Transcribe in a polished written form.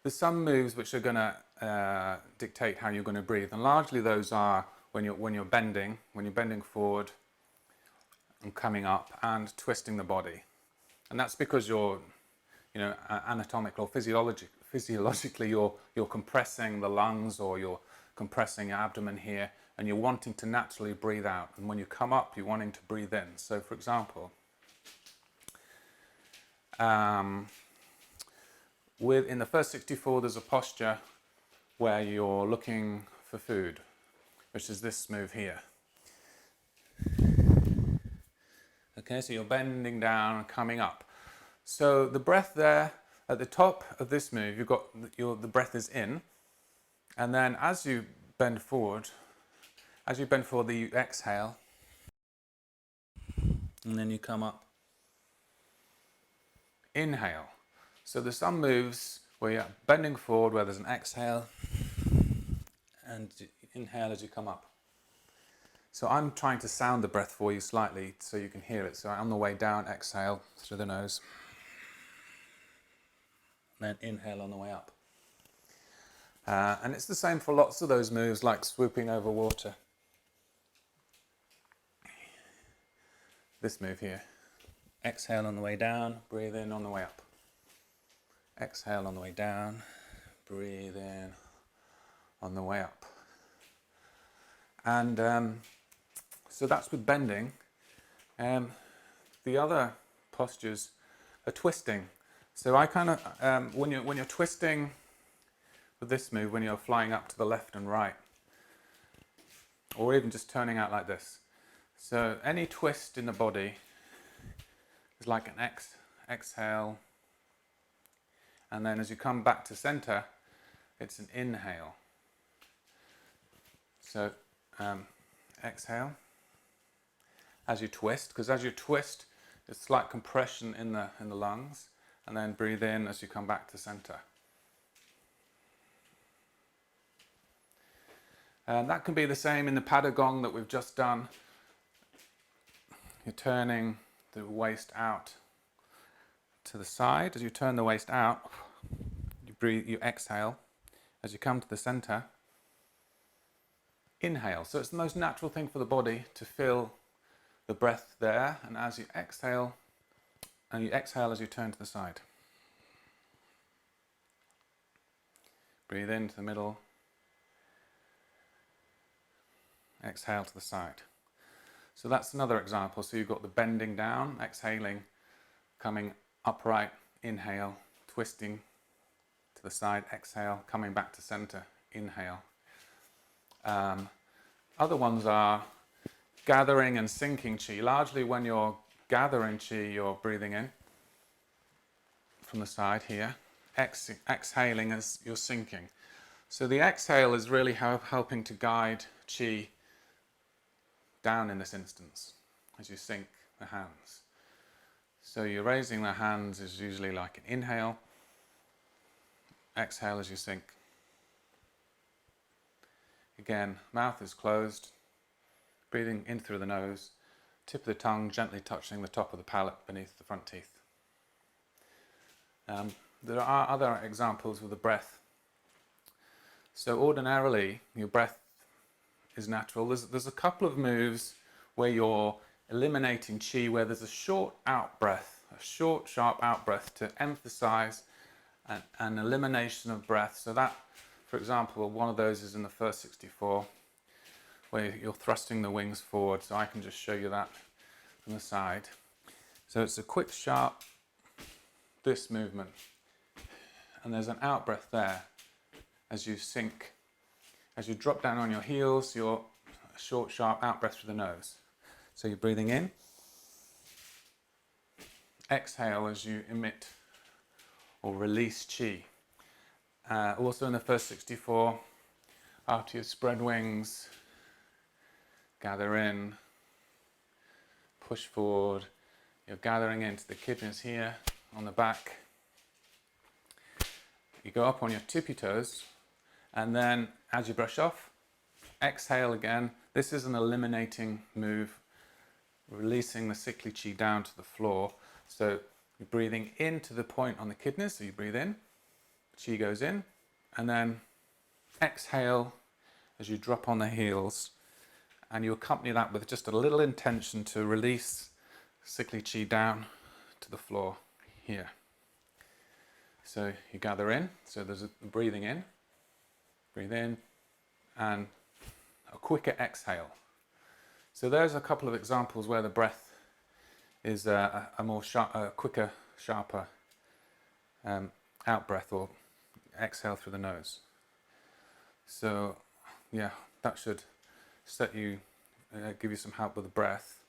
there's some moves which are going to dictate how you're going to breathe, and largely those are when you're bending forward and coming up and twisting the body, and that's because you're, anatomically or physiologically you're compressing the lungs, or you're compressing your abdomen here, and you're wanting to naturally breathe out, and when you come up you're wanting to breathe in. So for example, in the first 64 there's a posture where you're looking for food, which is this move here. Okay, so you're bending down and coming up. So the breath there at the top of this move, you've got the breath is in, and then as you bend forward, you exhale, and then you come up. Inhale. So there's some moves where you're bending forward where there's an exhale, and inhale as you come up. So I'm trying to sound the breath for you slightly so you can hear it. So on the way down, exhale through the nose, then inhale on the way up. And it's the same for lots of those moves, like swooping over water. This move here. Exhale on the way down, breathe in on the way up. Exhale on the way down, breathe in on the way up. And so that's with bending. The other postures are twisting. So I kind of, when you're twisting with this move, when you're flying up to the left and right, or even just turning out like this. So any twist in the body is like an exhale, and then as you come back to center, it's an inhale. So exhale as you twist, because as you twist, there's slight compression in the lungs, and then breathe in as you come back to center. And that can be the same in the Padagong that we've just done. You're turning the waist out to the side. As you turn the waist out, you breathe, you exhale. As you come to the center, inhale. So it's the most natural thing for the body to feel the breath there, and as you exhale, as you turn to the side. Breathe into the middle. Exhale to the side. So that's another example. So you've got the bending down, exhaling, coming upright, inhale, twisting to the side, exhale, coming back to center, inhale. Other ones are gathering and sinking chi. Largely when you're gathering chi, you're breathing in from the side here, exhaling as you're sinking. So the exhale is really helping to guide chi down in this instance as you sink the hands. So you're raising the hands is usually like an inhale, exhale as you sink. Again, mouth is closed, breathing in through the nose, tip of the tongue gently touching the top of the palate beneath the front teeth. There are other examples with the breath. So ordinarily, your breath is natural. There's a couple of moves where you're eliminating chi, where there's a short out breath, a short, sharp out breath to emphasize an elimination of breath. So that, for example, one of those is in the first 64, where you're thrusting the wings forward. So I can just show you that from the side. So it's a quick, sharp, this movement. And there's an out breath there as you sink. As you drop down on your heels, your short, sharp out breath through the nose. So you're breathing in. Exhale as you emit or release chi. Also in the first 64, after you spread wings, gather in, push forward. You're gathering into the kidneys here on the back. You go up on your tippy toes, and then as you brush off, exhale again. This is an eliminating move, releasing the sickly chi down to the floor. So you're breathing into the point on the kidneys, so you breathe in, Qi goes in, and then exhale as you drop on the heels, and you accompany that with just a little intention to release sickly Qi down to the floor here. So you gather in, so there's a breathing in, breathe in, and a quicker exhale. So there's a couple of examples where the breath is a more quicker, sharper out breath, or exhale through the nose. So yeah, that should set you, give you some help with the breath.